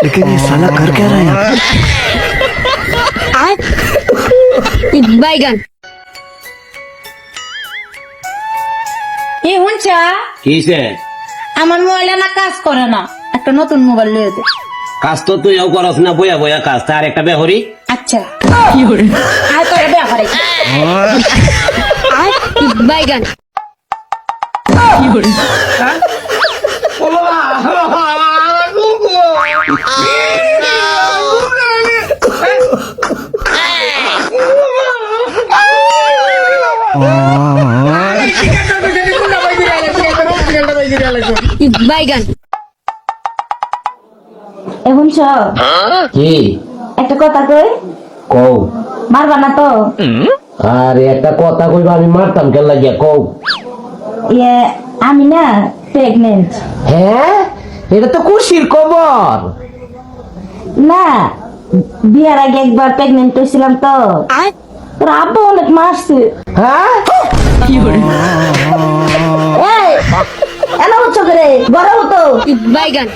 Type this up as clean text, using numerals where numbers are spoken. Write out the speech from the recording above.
लेकिन ये साला कर क्या रहा है यहाँ বাইগান এ হুনছা কিসে আমার মোবাইলে না কাজ করে না, একটা নতুন মোবাইল লিয়ে দে। কাজ তো তুইও করস না, বইয়া বইয়া কাজ। তার একটা বেহরি আচ্ছা আর করে ব্যাপারে বাইগান বাইগান এ হুনছ কি একটা কথা কই, কও। মারবা না তো? আরে একটা কথা কইবা, আমি মারতাম কেন লাগিয়া, কও। ইয়ে আমি না প্রেগনেন্ট। হ্যাঁ, এটা তো খুশির খবর। না, বিয়ার আগে একবার প্রেগনেন্ট হয়েছিলাম তো, তোর আব্বু অনেক মারছে। হ্যাঁ, এই এলা হচ্ছ করে বড় হতো বাইগান